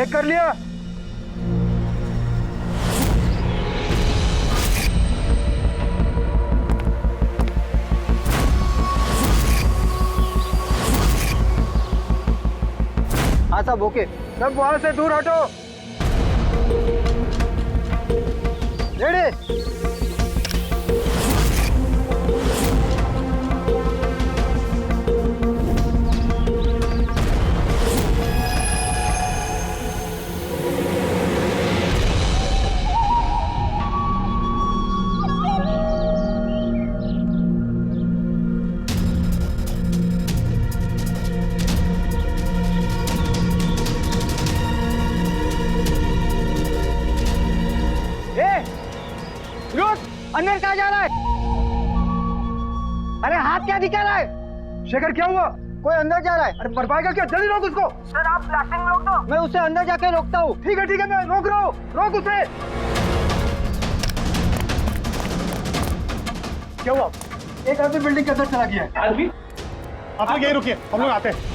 Check कर लिया? हाँ साहब ओके। सब वहां से दूर हटो। रेडी? अंदर कहाँ जा रहा है? अरे हाथ क्या दिखा रहा है? शेखर क्या हुआ? कोई अंदर जा रहा है। अरे मर पाएगा क्या? जल्दी रोक उसको। सर आप ब्लास्टिंग रोक दो। मैं उसे अंदर जाके रोकता हूँ। ठीक है मैं रोक रहा हूँ। रोक उसे। क्या हुआ? एक आदमी बिल्डिंग के अंदर चला गया है। आदमी? आप लोग यहीं रुकिए, हम लोग आते हैं।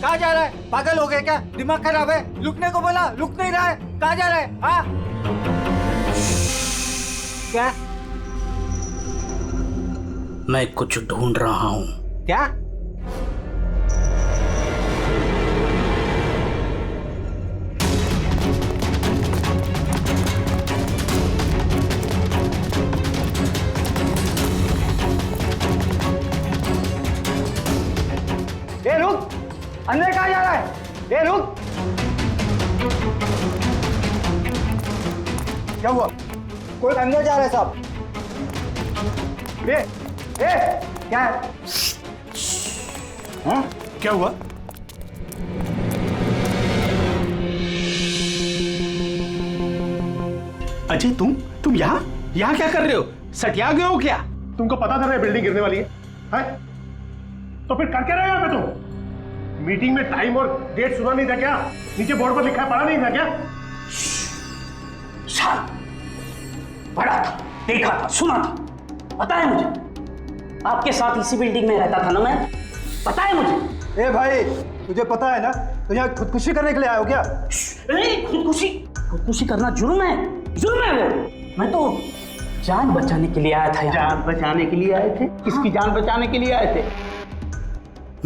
कहाँ जा रहा है? पागल हो गए क्या? दिमाग खराब है? रुकने को बोला, रुक नहीं रहा है। कहाँ जा रहा है? हाँ? क्या? मैं कुछ ढूंढ रहा हूँ। क्या? ए रुक! अंदर कहाँ जा रहा है? ए रुक! क्या हुआ? कोई अंदर जा रहा है साहब। ए क्या है? हाँ? क्या हुआ? अजय तुम यहाँ क्या कर रहे हो? सटिया गए हो क्या? तुमको पता था ना बिल्डिंग गिरने वाली है? तो फिर कर क्या रहे हो यहाँ पे तुम? मीटिंग में टाइम और डेट सुना नहीं था क्या? नीचे बोर्ड पर लिखा है, पढ़ा नहीं था क्या? पढ़ा था, देखा था, सुना था, पता है मुझे। आपके साथ इसी बिल्डिंग में रहता था ना मैं, पता है मुझे। ए भाई, तुझे पता है ना तो यहाँ खुदकुशी करने के लिए आए हो क्या? खुदकुशी करना जुर्म है वो। मैं तो जान बचाने के लिए आया था। जान बचाने के लिए आए थे? किसकी जान बचाने के लिए आए थे?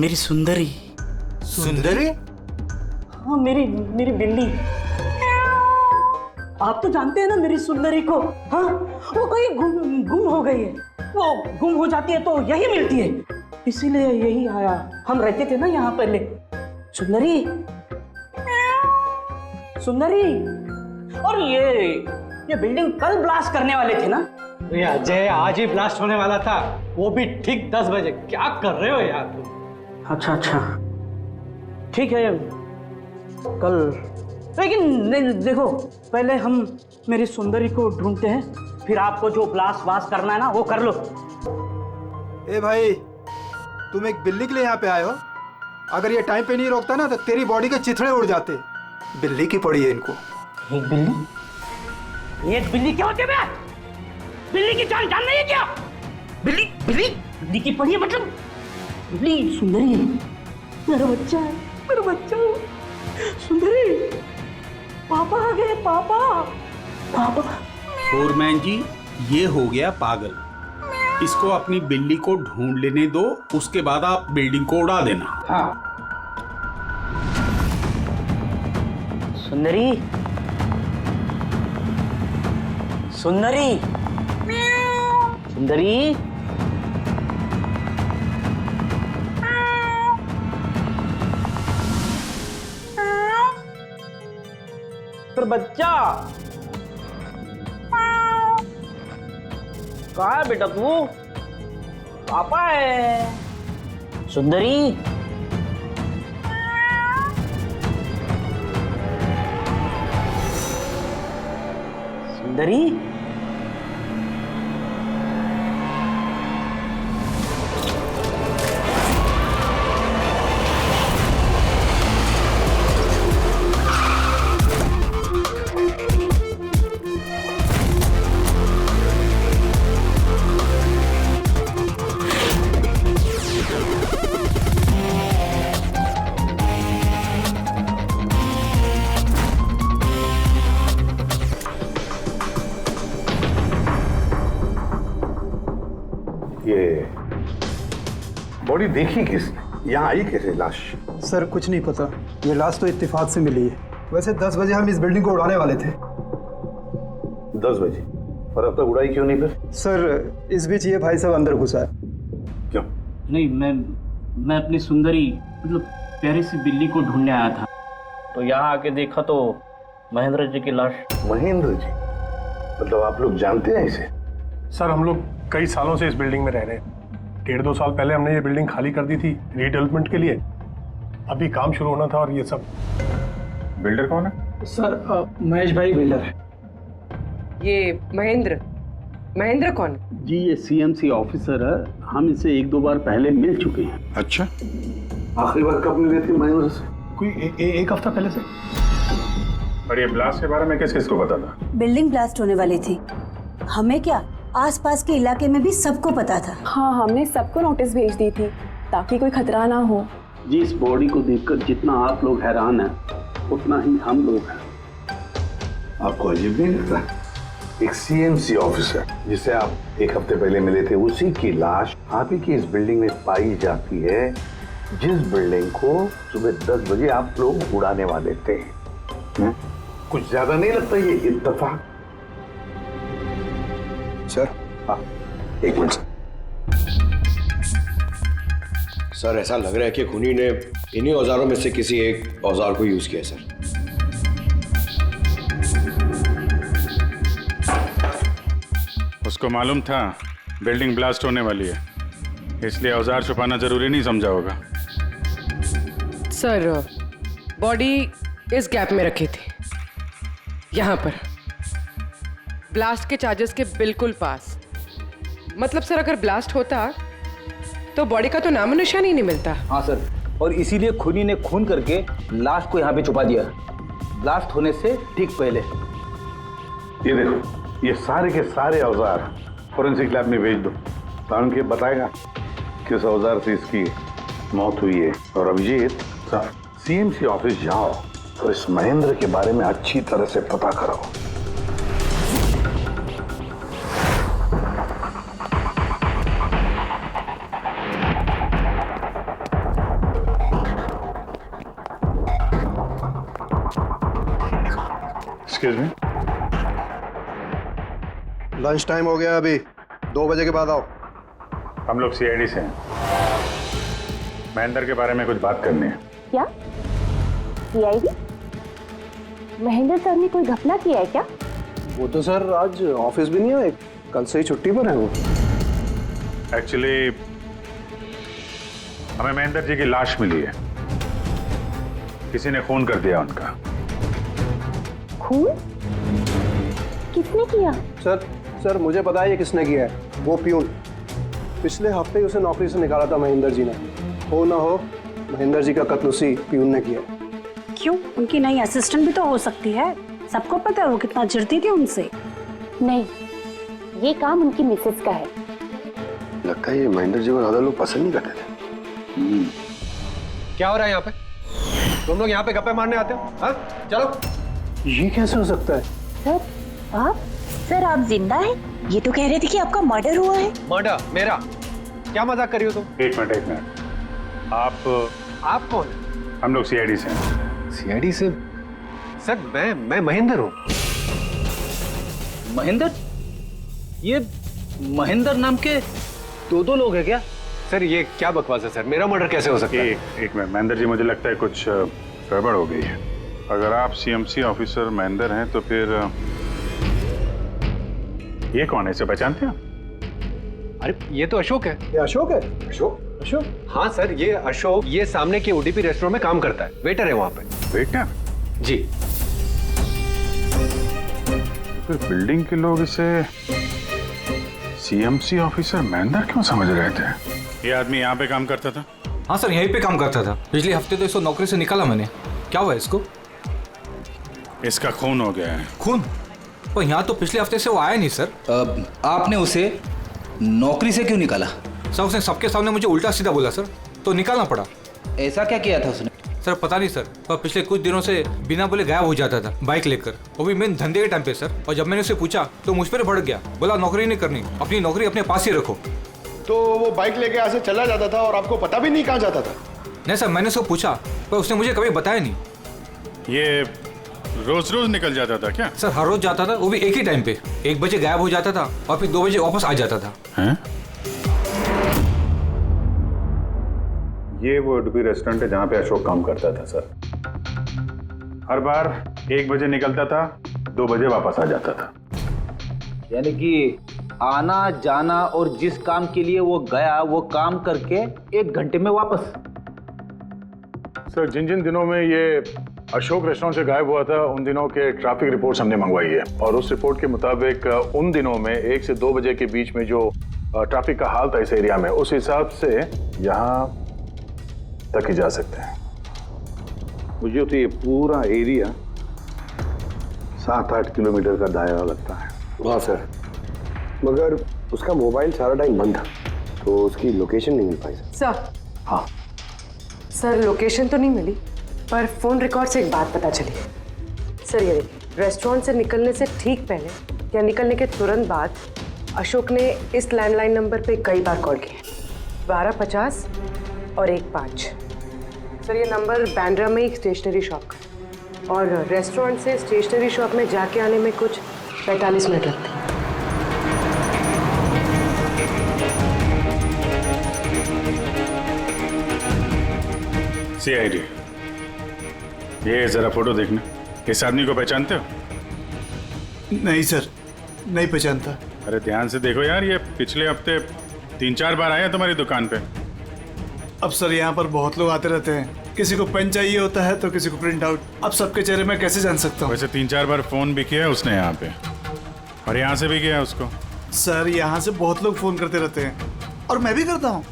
मेरी सुंदरी। हाँ मेरी बिल्ली। आप तो जानते हैं ना मेरी सुंदरी को। हाँ वो कहीं गुम हो गई है। वो गुम हो जाती है तो यही मिलती है, इसीलिए यही आया। हम रहते थे ना यहाँ पहले। सुंदरी और ये बिल्डिंग कल ब्लास्ट करने वाले थे ना? अजय आज ही ब्लास्ट होने वाला था, वो भी ठीक 10 बजे। क्या कर रहे हो यार तुम? अच्छा ठीक है कल, लेकिन देखो पहले हम मेरी सुंदरी को ढूंढते हैं, फिर आपको जो ब्लास्ट वास्ट करना है ना वो कर लो। ए भाई, तुम एक बिल्ली के लिए यहाँ पे आए हो? अगर ये टाइम पे नहीं रोकता ना तो तेरी बॉडी के चिथड़े उड़ जाते। बिल्ली की पड़ी है इनको। एक बिल्ली क्या होती है? बिल्ली की जान नहीं है क्या? बिल्ली की पड़ी है मतलब? बिल्ली सुंदरी है, मेरा बच्चा है। सुंदरी, पापा आ गए। पापा। फोरमैन जी, ये हो गया पागल। इसको अपनी बिल्ली को ढूंढ लेने दो, उसके बाद आप बिल्डिंग को उड़ा देना। हाँ। सुंदरी। पर बच्चा कहाँ है बेटा तू? पापा है। सुंदरी सुंदरी, ये बॉडी देखी किसने? यहाँ आई कैसे लाश? सर कुछ नहीं पता, ये लाश तो इत्तेफाक से मिली है। वैसे 10 बजे हम इस बिल्डिंग को उड़ाने वाले थे। 10 बजे? और अब तक उड़ाई क्यों नहीं फिर? सर इस बीच ये भाई साहब अंदर घुसा है। क्यों? नहीं, मैं अपनी सुंदरी मतलब प्यारी सी बिल्ली को ढूंढने आया था, तो यहाँ आके देखा तो महेंद्र जी की लाश। महेंद्र जी? मतलब आप लोग जानते हैं इसे? सर हम लोग कई सालों से इस बिल्डिंग में रह रहे हैं। 1.5-2 साल पहले हमने ये बिल्डिंग खाली कर दी थी रीडेवलपमेंट के लिए। अभी काम शुरू होना था और ये सब। बिल्डर कौन है? सर महेश भाई बिल्डर है। ये महेंद्र कौन है? जी ये सीएमसी ऑफिसर है, हम इसे 1-2 बार पहले मिल चुके हैं। अच्छा, आखिरी बार कब मिले थे महेंद्र से? कोई एक हफ्ता पहले से। और ये ब्लास्ट के बारे में किस किस को पता था? बिल्डिंग ब्लास्ट होने वाली थी, हमें क्या आसपास के इलाके में भी सबको पता था। हाँ, हमने सबको नोटिस भेज दी थी ताकि कोई खतरा ना हो। जी इस बॉडी को देखकर जितना आप लोग हैरान हैं उतना ही हम लोग हैं। आपको अजीब नहीं लगता? एक सीएमसी ऑफिसर जिसे आप 1 हफ्ते पहले मिले थे, उसी की लाश आप ही की इस बिल्डिंग में पाई जाती है, जिस बिल्डिंग को सुबह 10 बजे आप लोग उड़ाने वाले थे। कुछ ज्यादा नहीं लगता ये इत्तेफाक? सर हाँ, एक मिनट सर, ऐसा लग रहा है कि खूनी ने इन्हीं औजारों में से किसी एक औजार को यूज किया सर। उसको मालूम था बिल्डिंग ब्लास्ट होने वाली है, इसलिए औजार छुपाना जरूरी नहीं समझा होगा। सर बॉडी इस गैप में रखी थी, यहाँ पर ब्लास्ट के चार्जेस के बिल्कुल पास। मतलब सर अगर ब्लास्ट होता तो बॉडी का तो नामो निशान ही नहीं मिलता। हाँ सर, और इसीलिए खूनी ने खून करके लाश को यहाँ पे छुपा दिया, ब्लास्ट होने से ठीक पहले। ये देखो, ये सारे के सारे औजार फोरेंसिक लैब में भेज दो, कारण के बताएगा किस औजार से इसकी मौत हुई है। और अभिजीत, सीएमसी ऑफिस जाओ और इस महेंद्र के बारे में अच्छी तरह से पता करो। एक्सक्यूज मी, लंच टाइम हो गया, अभी 2 बजे के बाद आओ। हम लोग सीआईडी से हैं, महेंद्र के बारे में कुछ बात करनी है। क्या सीआईडी? महेंद्र सर ने कोई घपला किया है क्या? वो तो सर आज ऑफिस भी नहीं आए, कल से ही छुट्टी पर है वो। एक्चुअली हमें महेंद्र जी की लाश मिली है, किसी ने खून कर दिया उनका। खून? किसने किया? सर मुझे पता है ये किसने किया है, वो प्यून। पिछले हफ्ते ही उसे नौकरी से निकाला था महेंद्र जी ने। हो ना हो महेंद्र जी का कत्ल उसी प्यून ने किया। क्यों? उनकी नई असिस्टेंट भी तो हो सकती है, सबको पता है वो कितना चिढ़ती थी उनसे। नहीं, ये काम उनकी मिसेस का है। लगता है ये महेंद्र जी को ज्यादा लोग पसंद नहीं करते थे। क्या हो रहा है यहाँ पे? तुम लोग यहाँ पे गप्पे मारने आते हो? हाँ चलो। ये कैसे हो सकता है? सर आप? सर आप जिंदा हैं? ये तो कह रहे थे कि आपका मर्डर हुआ है। मर्डर? मेरा? क्या मजाक कर रही हो तुम? एक मिनट, आप कौन? हम लोग सीआईडी से हैं। सीआईडी से? सर मैं महेंद्र हूँ। महेंद्र? ये महेंद्र नाम के 2 लोग हैं क्या? सर ये क्या बकवास है सर, मेरा मर्डर कैसे हो सकता है? एक मिनट महेंद्र जी, मुझे लगता है कुछ गड़बड़ हो गई है। अगर आप सीएमसी ऑफिसर महेंद्र हैं तो फिर ये कौन है, इसे पहचानते हैं? अरे ये तो अशोक है। ये अशोक है? अशोक? हाँ सर, ये अशोक ये सामने के ओडीपी रेस्टोरेंट में काम करता है, वेटर है वहाँ पे। वेटर? जी। फिर बिल्डिंग के लोग इसे सीएमसी ऑफिसर महेंद्र क्यों समझ रहे थे? ये आदमी यहाँ पे काम करता था? हाँ सर, यहीं पे काम करता था। पिछले हफ्ते तो इसको नौकरी से निकाला मैंने। क्या हुआ इसको? इसका खून हो गया है। खून? पर यहाँ तो पिछले हफ्ते से वो आया नहीं सर। आपने उसे नौकरी से क्यों निकाला? सर उसने सबके सामने मुझे उल्टा सीधा बोला सर, तो निकालना पड़ा। ऐसा क्या किया था उसने? सर पता नहीं सर, पर पिछले कुछ दिनों से बिना बोले गायब हो जाता था बाइक लेकर, वो भी मेन धंधे के टाइम पे सर। और जब मैंने उसे पूछा तो मुझ पर भड़क गया, बोला नौकरी नहीं करनी, अपनी नौकरी अपने पास ही रखो। तो वो बाइक लेके यहाँ से चला जाता था और आपको पता भी नहीं कहाँ जाता था? नहीं सर, मैंने उसको पूछा पर उसने मुझे कभी बताया नहीं। ये रोज रोज निकल जाता था क्या? सर हर रोज जाता था, वो भी एक ही टाइम पे। 1 बजे गायब हो जाता था और फिर 2 बजे वापस आ जाता था। हैं? ये वो उडुपी रेस्टोरेंट है जहाँ पे अशोक काम करता था सर। हर बार 1 बजे निकलता था, 2 बजे वापस आ जाता था। यानी कि आना जाना और जिस काम के लिए वो गया वो काम करके 1 घंटे में वापस। सर जिन जिन दिनों में ये अशोक रेस्टोरेंट से गायब हुआ था उन दिनों के ट्रैफिक रिपोर्ट्स हमने मंगवाई है, और उस रिपोर्ट के मुताबिक उन दिनों में 1 से 2 बजे के बीच में जो ट्रैफिक का हाल था इस एरिया में, उस हिसाब से यहाँ तक ही जा सकते हैं। मुझे तो ये पूरा एरिया 7-8 किलोमीटर का दायरा लगता है। हाँ सर, मगर उसका मोबाइल सारा टाइम बंद था, तो उसकी लोकेशन नहीं मिल पाई सर। हाँ सर लोकेशन तो नहीं मिली, पर फोन रिकॉर्ड से एक बात पता चली। सर ये देखिए, रेस्टोरेंट से निकलने से ठीक पहले या निकलने के तुरंत बाद अशोक ने इस लैंडलाइन नंबर पे कई बार कॉल किया, 1250 और 15। सर ये नंबर बांद्रा में एक स्टेशनरी शॉप का है, और रेस्टोरेंट से स्टेशनरी शॉप में जाके आने में कुछ 45 मिनट लगते हैं। CID, ये जरा फोटो देखना। इस आदमी को पहचानते हो? नहीं सर, नहीं पहचानता। अरे ध्यान से देखो यार, ये पिछले हफ्ते 3-4 बार आया तुम्हारी दुकान पे। अब सर यहाँ पर बहुत लोग आते रहते हैं, किसी को पेन चाहिए होता है तो किसी को प्रिंट आउट। अब सबके चेहरे में कैसे जान सकता हूँ? वैसे 3-4 बार फोन भी किया उसने यहाँ पे, और यहाँ से भी किया उसको। सर यहाँ से बहुत लोग फोन करते रहते हैं, और मैं भी करता हूँ,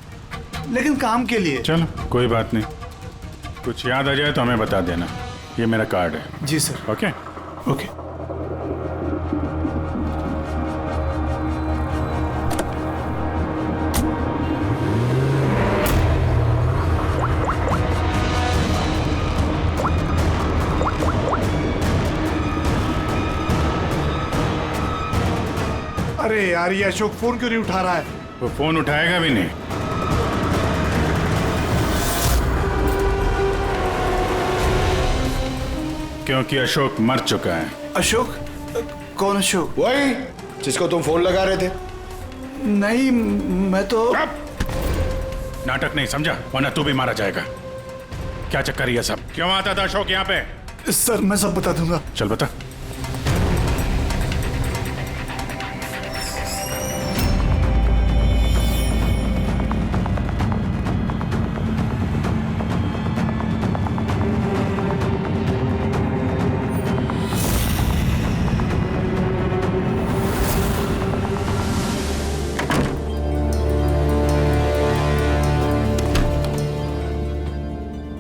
लेकिन काम के लिए। चलो कोई बात नहीं, कुछ याद आ जाए तो हमें बता देना। ये मेरा कार्ड है। जी सर। Okay okay. अरे यार, ये अशोक फोन क्यों नहीं उठा रहा है? वो फोन उठाएगा भी नहीं। क्योंकि अशोक मर चुका है। अशोक? कौन अशोक? वही जिसको तुम फोन लगा रहे थे। नहीं, मैं तो नाटक नहीं समझा, वरना तू भी मारा जाएगा। क्या चक्कर है ये सब? क्यों आता था अशोक यहाँ पे? सर मैं सब बता दूंगा। चल बता।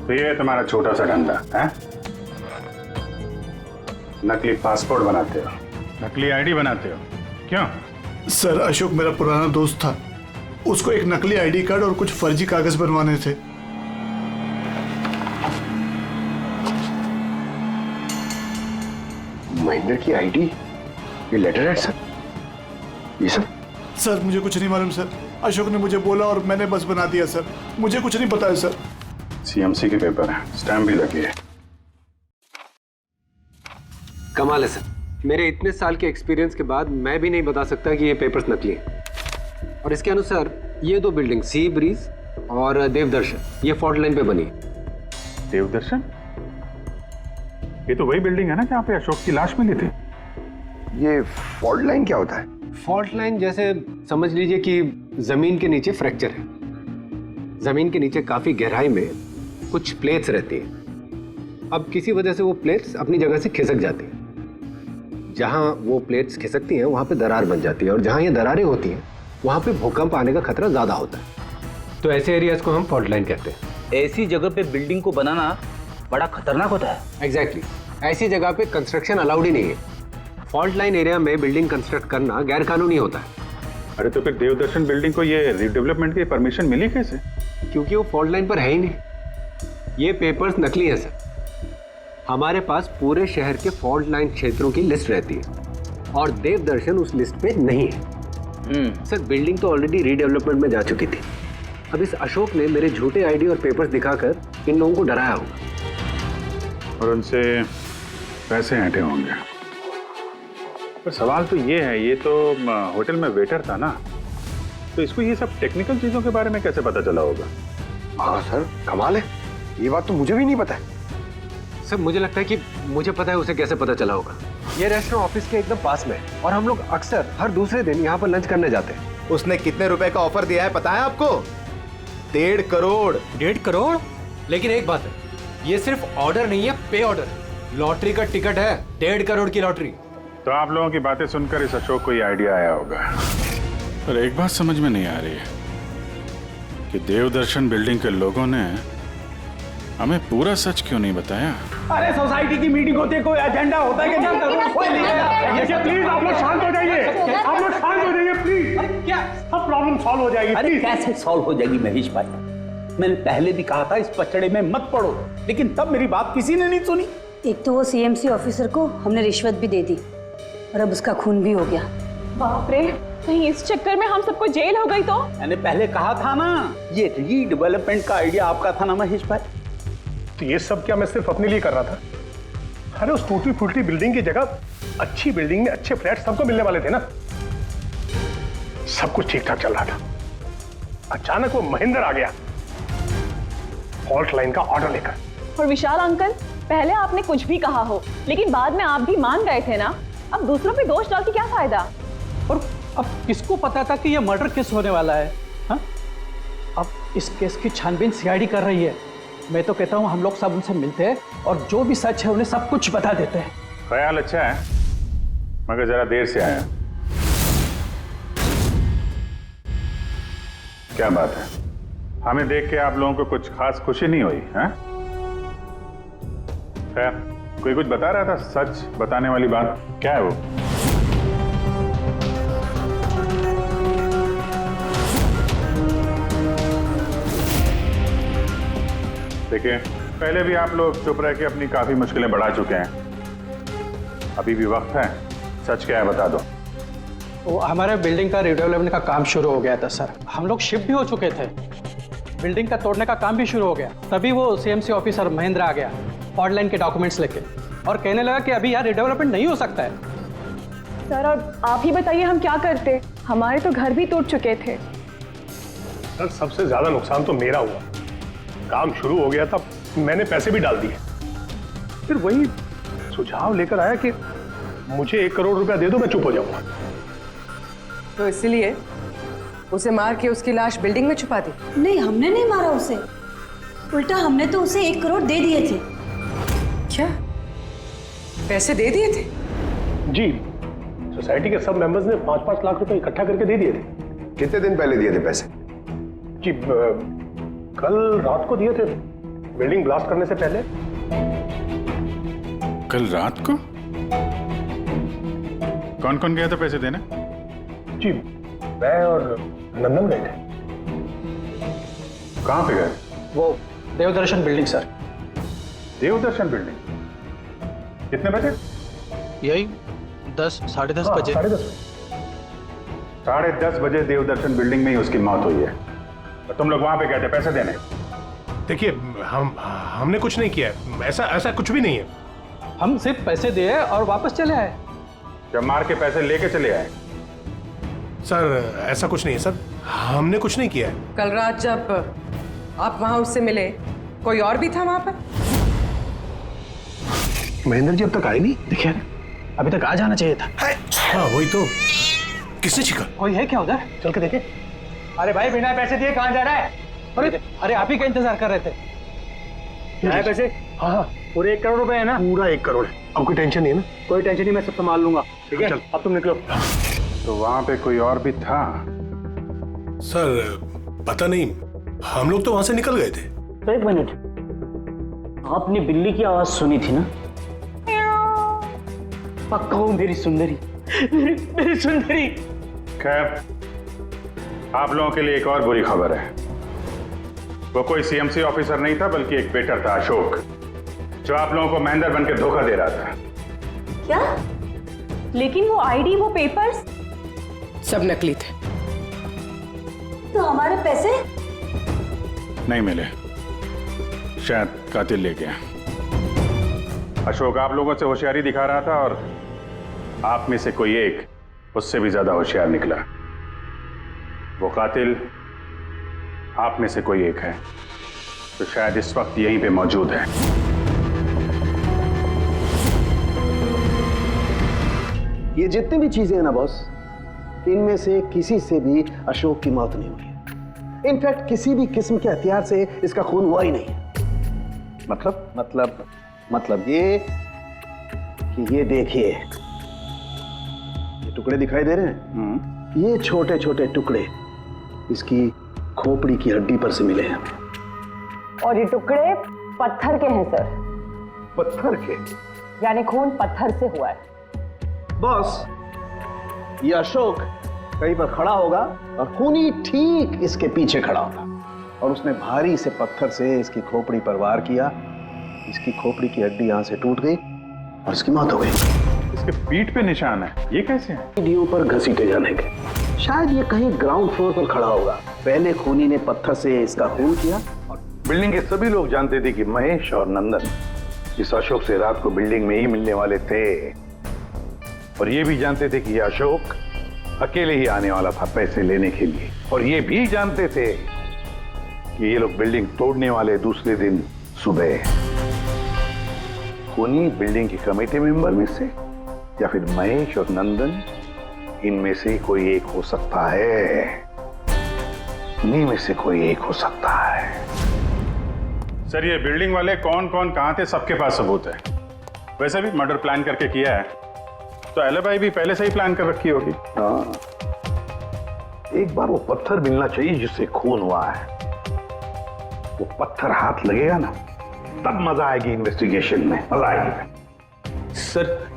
तो ये तुम्हारा छोटा सा धंधा है? नकली पासपोर्ट बनाते हो, नकली आईडी बनाते हो, क्यों? सर अशोक मेरा पुराना दोस्त था, उसको एक नकली आईडी कार्ड और कुछ फर्जी कागज बनवाने थे। महेंद्र की आईडी, ये लेटर है सर, ये सब? सर मुझे कुछ नहीं मालूम सर, अशोक ने मुझे बोला और मैंने बस बना दिया सर, मुझे कुछ नहीं पता है सर। CMC के पेपर है, स्टैम्प भी लगी है। कमाल है सर, मेरे इतने साल के एक्सपीरियंस के बाद मैं भी नहीं बता सकता कि ये पेपर्स नकली हैं। और इसके अनुसार ये 2 बिल्डिंग सी ब्रीज और देवदर्शन, ये फॉल्ट लाइन पे बनी है। देवदर्शन? ये तो वही बिल्डिंग है ना जहाँ पे अशोक की लाश मिली थी। ये फॉल्ट लाइन क्या होता है? फॉल्ट लाइन जैसे समझ लीजिए कि जमीन के नीचे फ्रैक्चर है, जमीन के नीचे काफी गहराई में कुछ प्लेट्स रहती हैं। अब किसी वजह से वो प्लेट्स अपनी जगह से खिसक जाती हैं, जहाँ वो प्लेट्स खिसकती हैं वहाँ पे दरार बन जाती है, और जहाँ ये दरारें होती हैं वहाँ पे भूकंप आने का खतरा ज़्यादा होता है। तो ऐसे एरियाज को हम फॉल्ट लाइन कहते हैं। ऐसी जगह पे बिल्डिंग को बनाना बड़ा खतरनाक होता है। एग्जैक्टली, ऐसी जगह पे कंस्ट्रक्शन अलाउड ही नहीं है। फॉल्ट लाइन एरिया में बिल्डिंग कंस्ट्रक्ट करना गैर कानूनी होता है। अरे तो फिर देवदर्शन बिल्डिंग को ये रीडेवलपमेंट की परमिशन मिली कैसे? क्योंकि वो फॉल्ट लाइन पर है ही नहीं। ये पेपर्स नकली हैं सर। हमारे पास पूरे शहर के फॉल्ट लाइन क्षेत्रों की लिस्ट रहती है और देवदर्शन उस लिस्ट पे नहीं है। सर बिल्डिंग तो ऑलरेडी रीडेवलपमेंट में जा चुकी थी। अब इस अशोक ने मेरे झूठे आईडी और पेपर्स दिखाकर इन लोगों को डराया होगा और उनसे पैसे ऐंठे होंगे। पर सवाल तो ये है, ये तो होटल में वेटर था ना, तो इसको ये सब टेक्निकल चीजों के बारे में कैसे पता चला होगा? हाँ सर, कमाल है, ये बात तो मुझे भी नहीं पता है। सर मुझे लगता है कि मुझे पता है उसे कैसे पता चला होगा। ये रेस्टोरेंट ऑफिस के एकदम पास में है और हम लोग अक्सर हर दूसरे दिन यहाँ पर लंच करने जाते हैं। उसने कितने रुपए का ऑफर दिया है पता है आपको? 1.5 करोड़। 1.5 करोड़? लेकिन एक बात है, ये सिर्फ ऑर्डर नहीं है, पे ऑर्डर। लॉटरी का टिकट है, 1.5 करोड़ की लॉटरी। तो आप लोगों की बातें सुनकर इस अशोक को ये आइडिया आया होगा। पर एक बात समझ में नहीं आ रही है कि देवदर्शन बिल्डिंग के लोगों ने हमें पूरा सच क्यों नहीं बताया? अरे सोसाइटी की मीटिंग होती है, कोई एजेंडा होता है कि प्लीज आप लोग शांत हो जाइए, आप लोग शांत हो जाइए प्लीज। क्या सब प्रॉब्लम सॉल्व हो जाएगी? अरे कैसे सॉल्व हो जाएगी महेश भाई? मैंने पहले भी कहा था इस पचड़े में मत पड़ो, लेकिन तब मेरी बात किसी ने नहीं सुनी। एक तो वो सीएमसी ऑफिसर को हमने रिश्वत भी दे दी और अब उसका खून भी हो गया। बाप रे, कहीं इस चक्कर में हम सबको जेल हो गई तो? मैंने पहले कहा था ना, ये रीडेवलपमेंट का आइडिया आपका था ना महेश भाई? तो ये सब क्या मैं सिर्फ अपने लिए कर रहा था? अरे उस टूटी फूटी बिल्डिंग की जगह अच्छी बिल्डिंग में अच्छे फ्लैट सबको मिलने वाले थे ना। सब कुछ ठीक ठाक चल रहा था, अचानक वो महेंद्र आ गया फॉल्ट लाइन का ऑर्डर लेकर। और विशाल अंकल, पहले आपने कुछ भी कहा हो, लेकिन बाद में आप भी मान गए थे ना। अब दूसरों पे दोष डाल के क्या फायदा? और अब किसको पता था कि ये मर्डर केस होने वाला है? हाँ? अब इस केस की छानबीन सीआईडी कर रही है। मैं तो कहता हूँ हम लोग सब उनसे मिलते हैं और जो भी सच है उन्हें सब कुछ बता देते हैं। ख्याल अच्छा है, मगर जरा देर से आया। क्या बात है, हमें देख के आप लोगों को कुछ खास खुशी नहीं हुई? हैं? खैर, कोई कुछ बता रहा था, सच बताने वाली बात क्या है वो? देखिए, पहले भी आप लोग चुप रह के अपनी काफी मुश्किलें बढ़ा चुके हैं। अभी भी वक्त है, सच क्या है बता दो। वो हमारे बिल्डिंग का रिडेवलपमेंट का काम शुरू हो गया था सर। हम लोग शिफ्ट भी हो चुके थे, बिल्डिंग का तोड़ने का काम भी शुरू हो गया। तभी वो सीएमसी ऑफिसर महेंद्र आ गया फॉल्ट लाइन के डॉक्यूमेंट्स लेके और कहने लगा कि अभी यार रिडेवलपमेंट नहीं हो सकता है। सर अब आप ही बताइए हम क्या करते? हमारे तो घर भी टूट चुके थे। सर सबसे ज्यादा नुकसान तो मेरा हुआ। काम शुरू हो गया था, मैंने पैसे भी डाल दिए, फिर वही सुझाव लेकर आया कि मुझे 1 करोड़ रुपया दे दो, मैं चुप हो जाऊंगा। तो इसलिए उसे मार के उसकी लाश बिल्डिंग में छुपा दी? नहीं, हमने नहीं मारा उसे, उल्टा हमने तो उसे 1 करोड़ दे दिए थे। क्या पैसे दे दिए थे? जी, सोसाइटी के सब मेंबर्स ने 5-5 लाख रुपए इकट्ठा करके दे दिए थे। कितने दिन पहले दिए थे पैसे? जी कल रात को दिए थे, बिल्डिंग ब्लास्ट करने से पहले। कल रात को? कौन कौन गया था पैसे देने? जी मैं और नंदन गए थे। कहाँ पे गए? वो देवदर्शन बिल्डिंग सर। देवदर्शन बिल्डिंग? कितने बजे? यही 10, 10:30 बजे। 10:30 बजे देवदर्शन बिल्डिंग में ही उसकी मौत हुई है। तो तुम लोग वहां पे गए थे पैसे देने? देखिए हमने कुछ नहीं किया, ऐसा कुछ भी नहीं है। हम सिर्फ पैसे दिए और वापस चले आए। जब मार के पैसे लेके चले आए? सर ऐसा कुछ नहीं है सर, हमने कुछ नहीं किया है। कल रात जब आप वहां उससे मिले, कोई और भी था वहां पर? महेंद्र जी अब तक आए नहीं। देखिए अभी तक आ जाना चाहिए था। हाँ वही तो, किसने छिका? कोई है क्या उधर? चल के देखे। अरे भाई बिना पैसे दिए कहाँ जा रहा है? अरे आप ही का इंतजार कर रहे थे। पैसे? हाँ पूरे 1 करोड़ रुपए है ना? पूरा 1 करोड़ है। अब कोई टेंशन नहीं है ना? कोई टेंशन नहीं, मैं सब संभाल लूंगा। ठीक है, चल। अब तुम निकलो। तो वहां पे कोई और भी था? सर पता नहीं, हम लोग तो वहां से निकल गए थे। तो 1 मिनट, आपने बिल्ली की आवाज सुनी थी ना? पक्का वो मेरी सुंदरी, मेरी सुंदरी। खैर, आप लोगों के लिए एक और बुरी खबर है। वो कोई सीएमसी ऑफिसर नहीं था, बल्कि एक वेटर था, अशोक, जो आप लोगों को महेंद्र बनकर धोखा दे रहा था। क्या? लेकिन वो आईडी, वो पेपर्स सब नकली थे। तो हमारे पैसे? नहीं मिले, शायद कातिल ले गया। अशोक आप लोगों से होशियारी दिखा रहा था और आप में से कोई एक उससे भी ज्यादा होशियार निकला। वो कातिल आप में से कोई एक है, तो शायद इस वक्त यहीं पे मौजूद है। ये जितनी भी चीजें हैं ना बॉस, इनमें से किसी से भी अशोक की मौत नहीं हुई है। इनफैक्ट किसी भी किस्म के हथियार से इसका खून हुआ ही नहीं है। मतलब ये कि ये देखिए, ये टुकड़े दिखाई दे रहे हैं? ये छोटे छोटे टुकड़े इसकी खोपड़ी की हड्डी पर से मिले हैं। और ये टुकड़े पत्थर के हैं सर। पत्थर के? यानी खून पत्थर से हुआ है। बॉस, ये अशोक कहीं पर खड़ा होगा और खूनी ठीक इसके पीछे खड़ा होगा, और उसने भारी से पत्थर से इसकी खोपड़ी पर वार किया। इसकी खोपड़ी की हड्डी यहां से टूट गई और इसकी मौत हो गई। इसके पीठ पे निशान है, ये कैसे है? सीढ़ियों पर घसीटे जाने के। शायद ये कहीं ग्राउंड फ्लोर पर खड़ा होगा। पहले खूनी ने पत्थर से इसका खून किया। बिल्डिंग के सभी लोग जानते थे कि महेश और नंदन इस अशोक से रात को बिल्डिंग में ही मिलने वाले थे, और ये भी जानते थे कि ये अशोक अकेले ही आने वाला था पैसे लेने के लिए, और ये भी जानते थे कि ये लोग बिल्डिंग तोड़ने वाले दूसरे दिन सुबह। खूनी बिल्डिंग की कमेटी मेंबर में से या फिर महेश और नंदन, इनमें से कोई एक हो सकता है। इन्हीं में से कोई एक हो सकता है। सर ये बिल्डिंग वाले कौन कौन कहां थे, सबके पास सबूत है। वैसे भी मर्डर प्लान करके किया है, तो एलिबाई भी पहले से ही प्लान कर रखी होगी। हाँ, एक बार वो पत्थर मिलना चाहिए जिससे खून हुआ है। वो पत्थर हाथ लगेगा ना, तब मजा आएगी इन्वेस्टिगेशन में, मजा आएगी। सर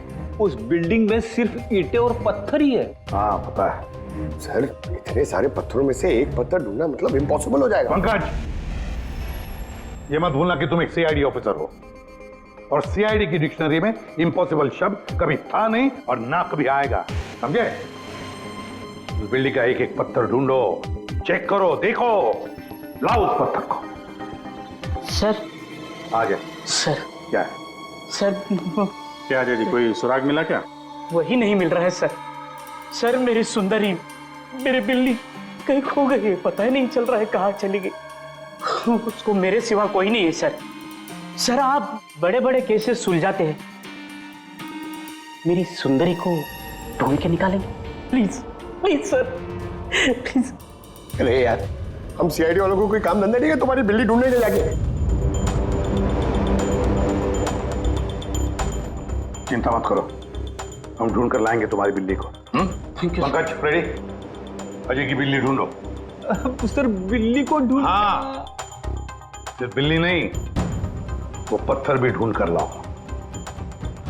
उस बिल्डिंग में सिर्फ ईंटें और पत्थर ही है। हाँ पता है सर, इतने सारे पत्थरों में से एक पत्थर ढूंढना मतलब इम्पॉसिबल हो जाएगा। पंकज, ये मत भूलना कि तुम एक सीआईडी ऑफिसर हो, और सीआईडी की डिक्शनरी में इम्पॉसिबल शब्द कभी था नहीं और ना कभी आएगा, समझे? उस बिल्डिंग का एक एक पत्थर ढूंढो, चेक करो, देखो, लाओ उस पत्थर को। सर आ गया। सर क्या है? सर क्या जी, कोई सुराग मिला क्या? वही नहीं मिल रहा है सर। सर मेरी सुंदरी, मेरी बिल्ली कहीं खो गई है, पता ही नहीं चल रहा है कहाँ चली गई। उसको मेरे सिवा कोई नहीं है सर। सर आप बड़े बड़े केसेस सुलझाते हैं, मेरी सुंदरी को ढूंढ के निकालेंगे प्लीज, प्लीज सर, प्लीज। अरे यार, हम सीआईडी वालों को कोई काम धंधा नहीं है तुम्हारी बिल्ली ढूंढने के जाके। चिंता मत करो, हम ढूंढ कर लाएंगे तुम्हारी बिल्ली को। पंकज रेडी? अजय की बिल्ली ढूंढो। सर बिल्ली को ढूंढ? हाँ, सिर्फ बिल्ली नहीं, वो पत्थर भी ढूंढ कर लाओ।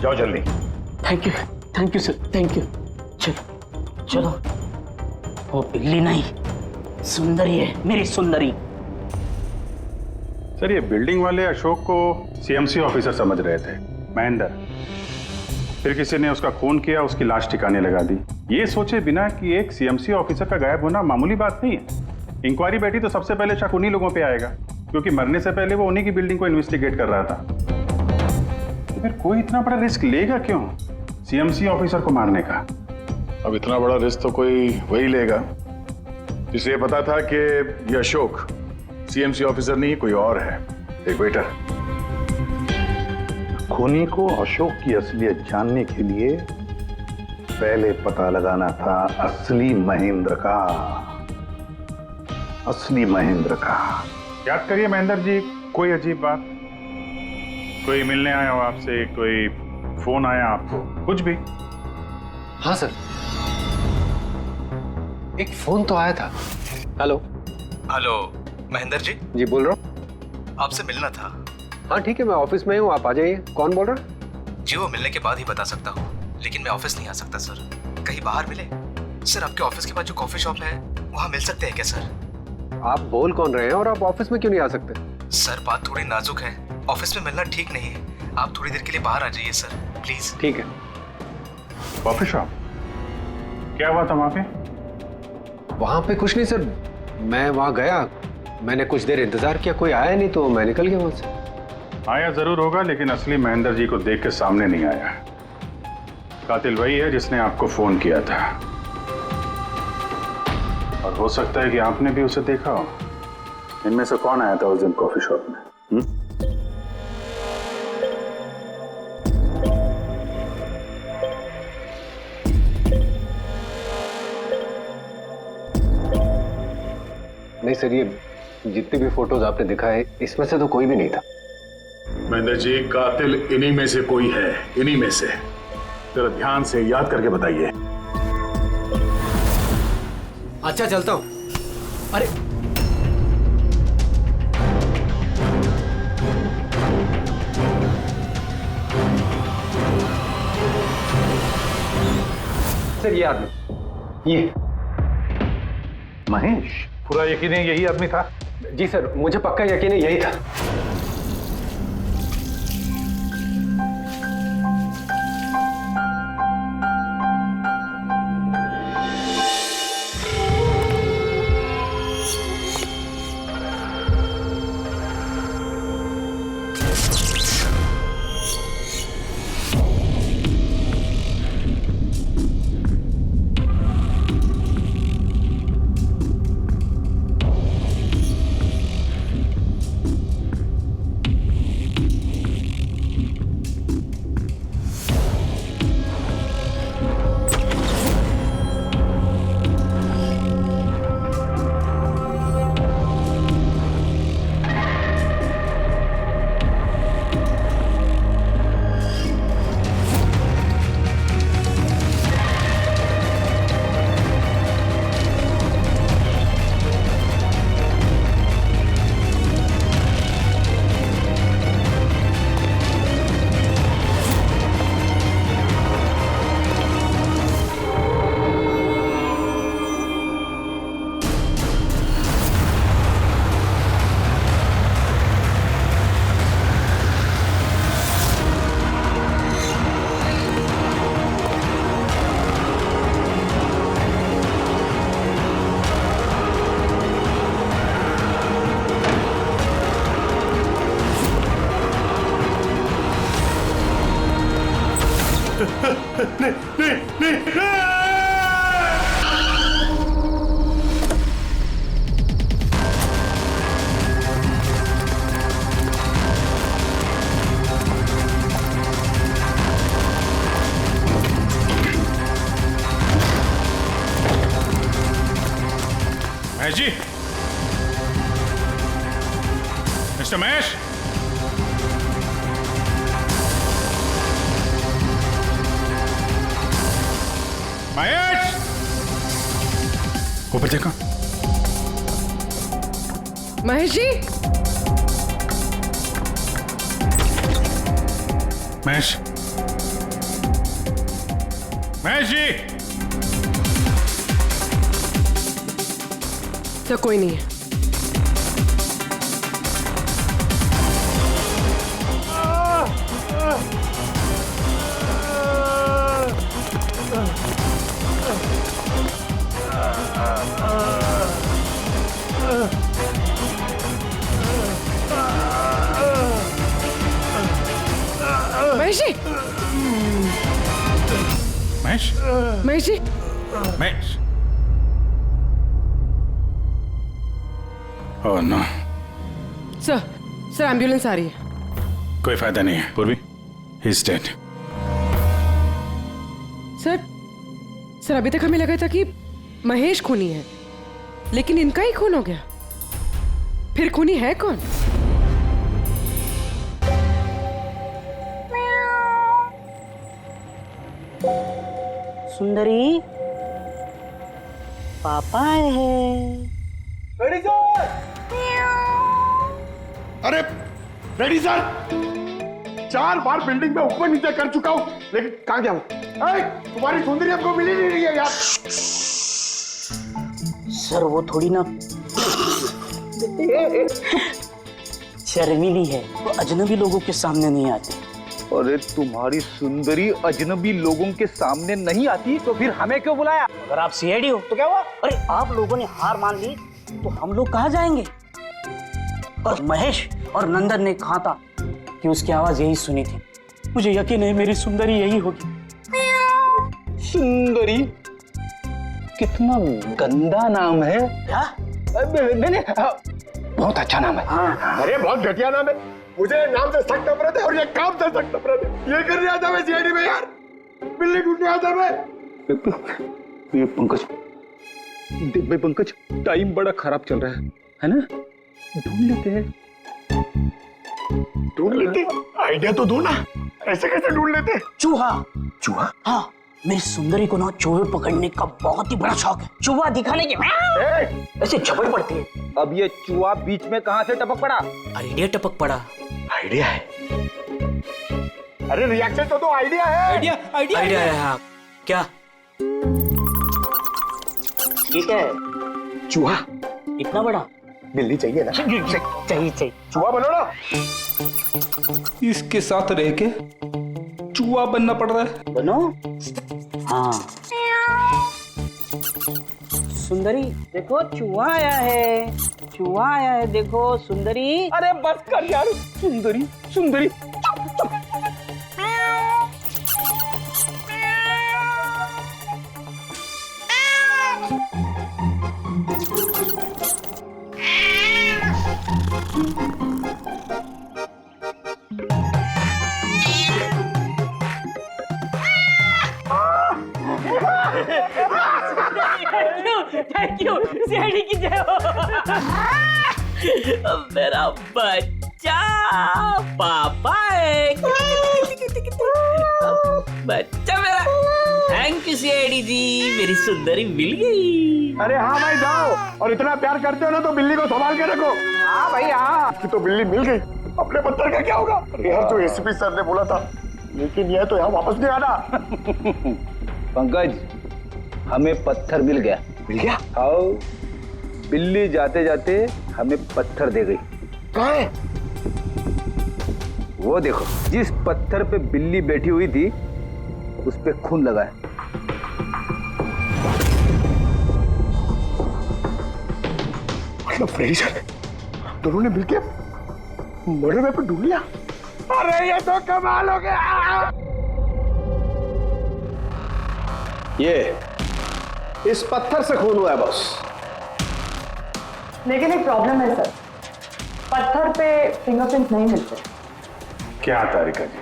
जाओ जल्दी। Thank you sir, thank you. चलो चलो, वो बिल्ली नहीं सुंदरी है, मेरी सुंदरी। सर ये बिल्डिंग वाले अशोक को सीएमसी ऑफिसर समझ रहे थे, महेंद्र। फिर किसी ने उसका खून किया, उसकी लाश ठिकाने लगा दी, ये सोचे बिना कि एक सीएमसी ऑफिसर का गायब होना मामूली बात नहीं है। इंक्वायरी बैठी तो सबसे पहले शक उन्हीं लोगों पे आएगा, क्योंकि मरने से पहले वो उन्हीं की बिल्डिंग को इन्वेस्टिगेट कर रहा था। तो फिर कोई इतना बड़ा रिस्क लेगा क्यों सीएमसी ऑफिसर को मारने का? अब इतना बड़ा रिस्क तो कोई वही लेगा जिसे ये पता था कि ये अशोक सीएमसी ऑफिसर नहीं कोई और है, एक वेटर। खूनी को अशोक की असलियत जानने के लिए पहले पता लगाना था असली महेंद्र का। असली महेंद्र का। याद करिए महेंद्र जी, कोई अजीब बात? कोई मिलने आया हो आपसे, कोई फोन आया आपको, कुछ भी? हाँ सर, एक फोन तो आया था। Hello hello Mahendra ji. जी बोल रहा हूँ। आपसे मिलना था। हाँ ठीक है, मैं ऑफिस में हूँ, आप आ जाइए। कौन बोल रहा? जी वो मिलने के बाद ही बता सकता हूँ, लेकिन मैं ऑफिस नहीं आ सकता सर। कहीं बाहर मिले? सर आपके ऑफिस के पास जो कॉफी शॉप है वहाँ मिल सकते हैं क्या सर? आप बोल कौन रहे हैं और आप ऑफिस में क्यों नहीं आ सकते? सर बात थोड़ी नाजुक है, ऑफिस में मिलना ठीक नहीं है। आप थोड़ी देर के लिए बाहर आ जाइए सर, प्लीज। ठीक है। Coffee shop? क्या हुआ था वहाँ पे? वहाँ पे कुछ नहीं सर, मैं वहाँ गया, मैंने कुछ देर इंतजार किया, कोई आया नहीं तो मैं निकल गया वहाँ से। आया जरूर होगा, लेकिन असली महेंद्र जी को देख के सामने नहीं आया। कातिल वही है जिसने आपको फोन किया था, और हो सकता है कि आपने भी उसे देखा हो। इनमें से कौन आया था उस दिन कॉफी शॉप में? नहीं सर, ये जितनी भी फोटोज आपने दिखाए इसमें से तो कोई भी नहीं था। महेंद्र जी, कातिल इन्हीं में से कोई है, इन्हीं में से। जरा ध्यान से याद करके बताइए। अच्छा चलता हूँ। अरे सर ये आदमी, ये महेश, पूरा यकीन है यही आदमी था? जी सर, मुझे पक्का यकीन है यही था। महेश जी, मिस्टर महेश, महेश, ऊपर देखो। महेश जी, महेश, महेश जी। तो कोई नहीं है। Mahesh ji, Mahesh, Mahesh ji, Mahesh. Oh no. Sir ambulance आ रही है। कोई फायदा नहीं है पूर्वी, ही इज डेड। सर अभी तक हमें लगा था कि महेश खूनी है, लेकिन इनका ही खून हो गया। फिर खूनी है कौन? सुंदरी, पापा आए हैं। Ready sir. अरे रेडी सर, 4 बार बिल्डिंग में ऊपर नीचे कर चुका हूँ, लेकिन कहाँ गया हूँ? तुम्हारी सुंदरी हमको मिली नहीं रही है यार। सर वो थोड़ी ना शर्मीली है, वो अजनबी लोगों के सामने नहीं आती। अरे तुम्हारी सुंदरी अजनबी लोगों के सामने नहीं आती तो फिर हमें क्यों बुलाया? अगर आप सीआईडी हो तो क्या हुआ? अरे आप लोगों ने हार मान ली तो हम लोग कहाँ जाएंगे? और महेश और नंदन ने कहा था कि उसकी आवाज यही सुनी थी। मुझे यकीन है मेरी सुंदरी यही होगी। सुंदरी? कितना गंदा नाम है। क्या? नहीं, बहुत अच्छा नाम है। अरे बहुत घटिया नाम है। मुझे नाम से सख्त नफरत है और ये काम से सख्त नफरत है। ये कर रहा था मैं सीआईडी में यार, बिल्ली ढूंढने आया था मैं। ये पंकज, देख भाई पंकज, टाइम बड़ा खराब चल रहा है ना? ढूंढ लेते हैं। ढूंढ लेते? आइडिया तो दो ना, ऐसे कैसे ढूंढ लेते? चूहा। चूहा? हाँ, मेरी सुंदरी को ना चूहे पकड़ने का बहुत ही बड़ा शौक है। चूहा दिखाने के ऐसे झपट पड़ती है। अब ये चूहा बीच में कहाँ से टपक पड़ा? आइडिया टपक पड़ा। आइडिया है? अरे रिएक्शन तो आइडिया है। आइडिया है। हाँ क्या? ये क्या है? चूहा। इतना बड़ा? बिल्ली चाहिए ना? चाहिए। चूहा बनो ना। इसके साथ रह के चूहा बनना पड़ रहा है। बनो? हाँ। सुंदरी देखो चूहा आया है, चूहा आया है देखो सुंदरी। अरे बस कर यार, सुंदरी सुंदरी। थैंक यू सीआईडी की जय हो। मेरा बच्चा पापा है, बच्चा मेरा। थैंक यू सीआईडी जी, मेरी सुंदरी मिल गई। अरे हाँ भाई जाओ, और इतना प्यार करते हो ना तो बिल्ली को संभाल के रखो। हाँ भाई हाँ। तो बिल्ली मिल गई, अपने पत्थर का क्या होगा? यार जो एसपी सर ने बोला था, लेकिन यह तो यहाँ वापस नहीं आना। पंकज, हमें पत्थर मिल गया। मिल गया? आओ, बिल्ली जाते जाते हमें पत्थर दे गई। कहाँ है? वो देखो, जिस पत्थर पे बिल्ली बैठी हुई थी उस पे खून लगा है। मतलब फ्रेडी सर दोनों ने मिलके मर्डर वेपन ढूंढ लिया। अरे ये तो कमाल हो गया। ये इस पत्थर से खून हुआ है बॉस। लेकिन एक प्रॉब्लम है सर, पत्थर पे फिंगरप्रिंट नहीं मिलते। क्या तारिका जी,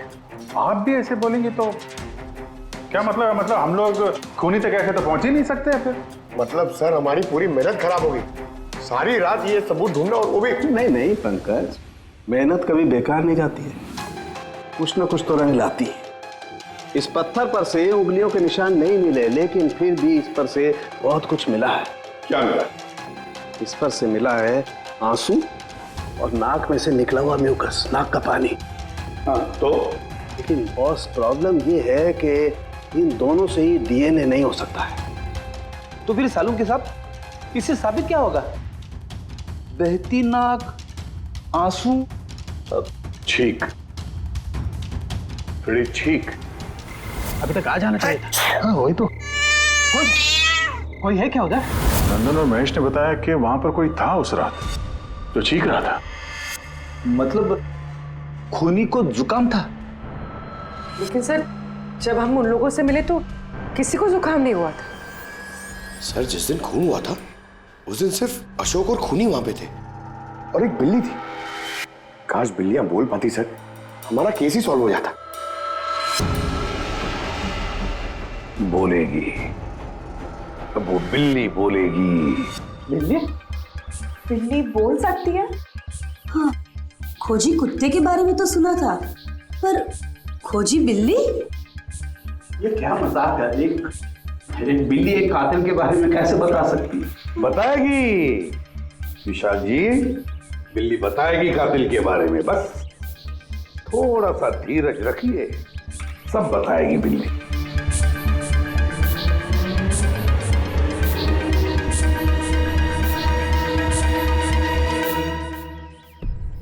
आप भी ऐसे बोलेंगे तो क्या मतलब? मतलब हम लोग खूनी तक ऐसे तो पहुंच ही नहीं सकते फिर? मतलब सर हमारी पूरी मेहनत खराब हो गई, सारी रात ये सबूत ढूंढना, और वो भी। नहीं पंकज, मेहनत कभी बेकार नहीं जाती है, कुछ ना कुछ तो रंग लाती है। इस पत्थर पर से उंगलियों के निशान नहीं मिले, लेकिन फिर भी इस पर से बहुत कुछ मिला है। क्या मिला? इस पर से मिला है आंसू और नाक में से निकला हुआ म्यूकस, नाक का पानी। हाँ तो? लेकिन बॉस प्रॉब्लम ये है कि इन दोनों से ही डीएनए नहीं हो सकता है। तो फिर सालू के साथ इससे साबित क्या होगा? बहती नाक, आंसू, छींक, थोड़ी छींक। अभी तक आ जाना चाहिए था। हाँ वही तो। कोई है क्या उधर? नंदन और महेश ने बताया कि वहां पर कोई था उस रात जो चीख रहा था। मतलब खूनी को जुकाम था? लेकिन सर जब हम उन लोगों से मिले तो किसी को जुकाम नहीं हुआ था। सर जिस दिन खून हुआ था उस दिन सिर्फ अशोक और खूनी वहां पे थे, और एक बिल्ली थी। काश बिल्लियां बोल पाती सर, हमारा केस ही सॉल्व हो जाता। बोलेगी, अब वो बिल्ली बोलेगी। बिल्ली? बिल्ली बोल सकती है? हाँ, खोजी कुत्ते के बारे में तो सुना था, पर खोजी बिल्ली? ये क्या मजाक है? एक एक बिल्ली एक कातिल के बारे में कैसे बता सकती है? बताएगी विशाल जी, बिल्ली बताएगी कातिल के बारे में। बस थोड़ा सा धीरज रखिए, सब बताएगी बिल्ली।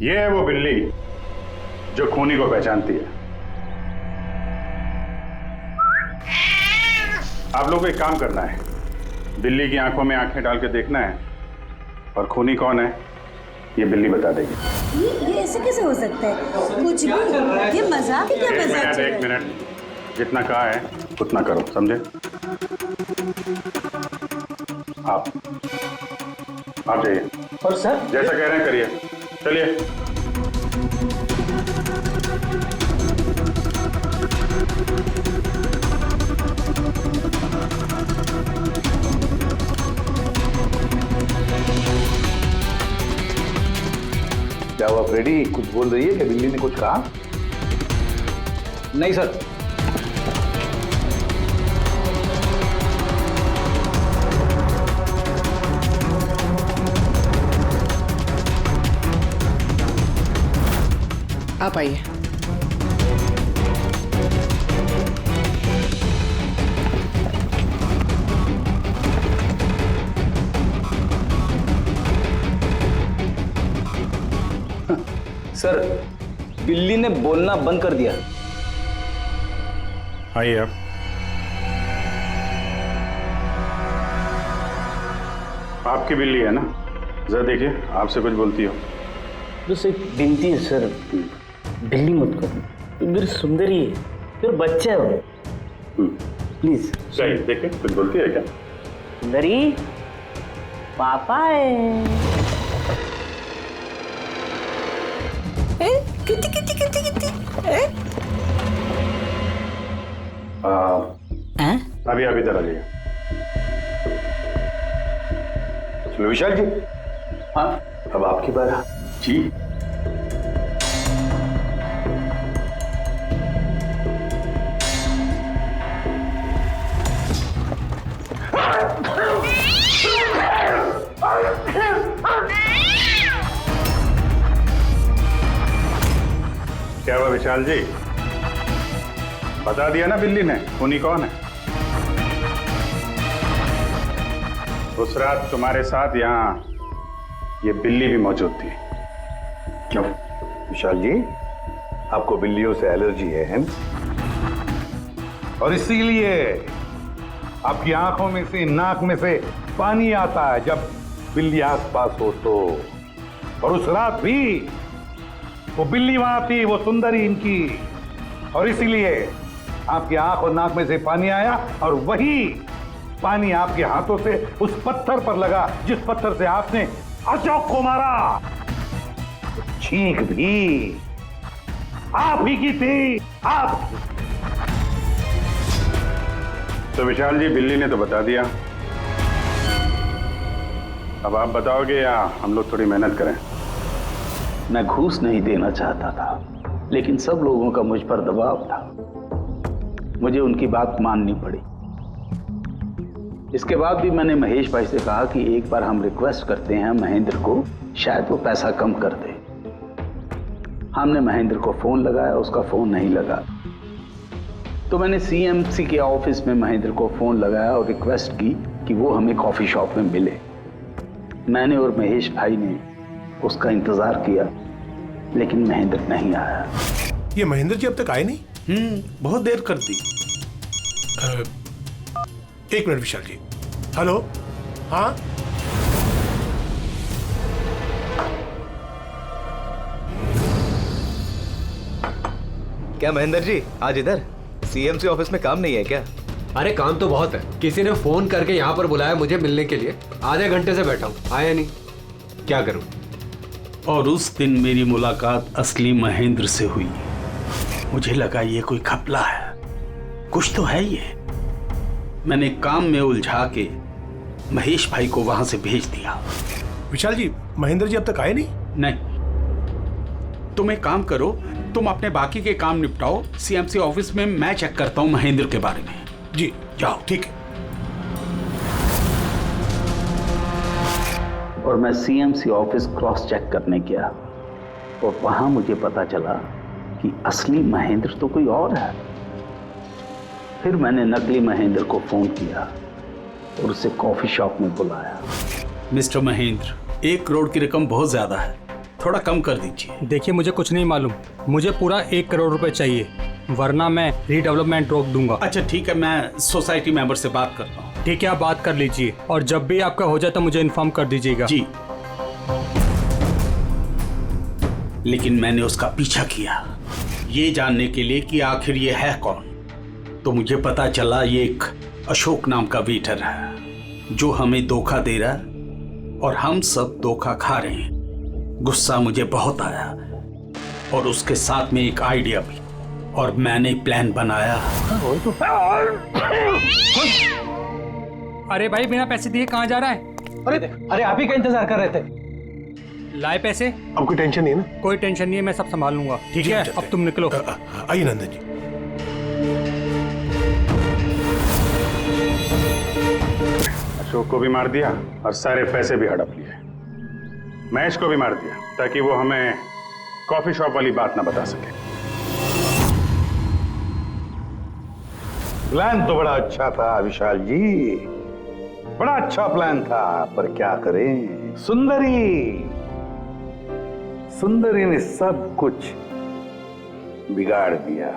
ये है वो बिल्ली जो खूनी को पहचानती है। आप लोगों को एक काम करना है, बिल्ली की आंखों में आंखें डाल के देखना है और खूनी कौन है ये बिल्ली बता देगी। ये ऐसे कैसे हो सकता है? कुछ भी, ये मजाक है क्या? मजाक चल रहा है? एक मिनट, जितना कहा है उतना करो, समझे? आप जाइए। और सर जैसा कह रहे हैं करिए, चलिए। क्या हुआ फ्रेडी, कुछ बोल रही है कि बिल्ली ने कुछ कहा? नहीं सर। आप आइए। सर, बिल्ली ने बोलना बंद कर दिया। आइए आप। आपकी बिल्ली है ना? जरा देखिए, आपसे कुछ बोलती हो। बस एक विनती है सर, बिल्ली मत करो, मेरी सुंदरी है, फिर बच्चा है वो। प्लीज। सही, देखिए कुछ बोलती है क्या? सुंदरी, पापा है। कितनी कितनी कितनी कितनी अभी आप इधर आ जाइए। चलो विशाल जी। हाँ, अब आपकी बात। जी। क्या हुआ विशाल जी? बता दिया ना बिल्ली ने खूनी कौन है? उस रात तुम्हारे साथ यहाँ ये बिल्ली भी मौजूद थी। क्यों विशाल जी, आपको बिल्लियों से एलर्जी है ना? और इसीलिए आपकी आंखों में से, नाक में से पानी आता है जब बिल्ली आसपास हो तो। और उस रात भी वो बिल्ली वहां थी, वो सुंदरी इनकी, और इसीलिए आपकी आंख और नाक में से पानी आया, और वही पानी आपके हाथों से उस पत्थर पर लगा जिस पत्थर से आपने अशोक को मारा। चीख भी आप ही की थी, आप। तो विशाल जी, बिल्ली ने तो बता दिया, अब आप बताओगे या हम लोग थोड़ी मेहनत करें? मैं घूस नहीं देना चाहता था, लेकिन सब लोगों का मुझ पर दबाव था, मुझे उनकी बात माननी पड़ी। इसके बाद भी मैंने महेश भाई से कहा कि एक बार हम रिक्वेस्ट करते हैं महेंद्र को, शायद वो पैसा कम कर दे। हमने महेंद्र को फोन लगाया, उसका फोन नहीं लगा, तो मैंने सीएमसी के ऑफिस में महेंद्र को फोन लगाया और रिक्वेस्ट की कि वो हमें कॉफी शॉप में मिले। मैंने और महेश भाई ने उसका इंतजार किया, लेकिन महेंद्र नहीं आया। ये महेंद्र जी अब तक आए नहीं? बहुत देर कर दी। एक मिनट विशाल जी। हेलो, हाँ क्या महेंद्र जी आज इधर? सीएमसी ऑफिस में काम नहीं है क्या? अरे काम तो बहुत है, किसी ने फोन करके यहाँ पर बुलाया मुझे मिलने के लिए, आधे घंटे से बैठा हूँ, आया नहीं, क्या करूँ? और उस दिन मेरी मुलाकात असली महेंद्र से हुई। मुझे लगा ये कोई घपला है, कुछ तो है ये। मैंने काम में उलझा के महेश भाई को वहां से भेज दिया। विशाल जी, महेंद्र जी अब तक आए नहीं? नहीं, तुम एक काम करो, तुम अपने बाकी के काम निपटाओ, सीएमसी ऑफिस में मैं चेक करता हूं महेंद्र के बारे में। जी जाओ। ठीक है। और मैं सीएमसी ऑफिस क्रॉस चेक करने गया और वहां मुझे पता चला कि असली महेंद्र तो कोई और है। फिर मैंने नकली महेंद्र को फोन किया और उसे कॉफी शॉप में बुलाया। मिस्टर महेंद्र, 1 करोड़ की रकम बहुत ज्यादा है, थोड़ा कम कर दीजिए। देखिए, मुझे कुछ नहीं मालूम, मुझे पूरा 1 करोड़ रुपए चाहिए, वरना मैं रीडेवलपमेंट रोक दूंगा। अच्छा ठीक है, मैं सोसाइटी मेंबर से बात करता हूँ। ठीक है, आप बात कर लीजिए और जब भी आपका हो जाए तो मुझे इन्फॉर्म कर दीजिएगा। जी। लेकिन मैंने उसका पीछा किया ये जानने के लिए कि आखिर ये है कौन। तो मुझे पता चला ये एक अशोक नाम का वेटर है जो हमें धोखा दे रहा है और हम सब धोखा खा रहे हैं। गुस्सा मुझे बहुत आया और उसके साथ में एक आइडिया भी, और मैंने प्लान बनाया। अरे भाई, बिना पैसे दिए कहाँ जा रहा है? अरे आप ही का इंतजार कर रहे थे। लाए पैसे? अब कोई टेंशन नहीं है ना? कोई टेंशन नहीं है, मैं सब संभाल लूंगा। ठीक है, अब तुम निकलो। आइए नंदन जी। अशोक को भी मार दिया और सारे पैसे भी हड़प लिए। महेश को भी मार दिया ताकि वो हमें कॉफी शॉप वाली बात ना बता सके। प्लान तो बड़ा अच्छा था विशाल जी, बड़ा अच्छा प्लान था, पर क्या करें, सुंदरी ने सब कुछ बिगाड़ दिया।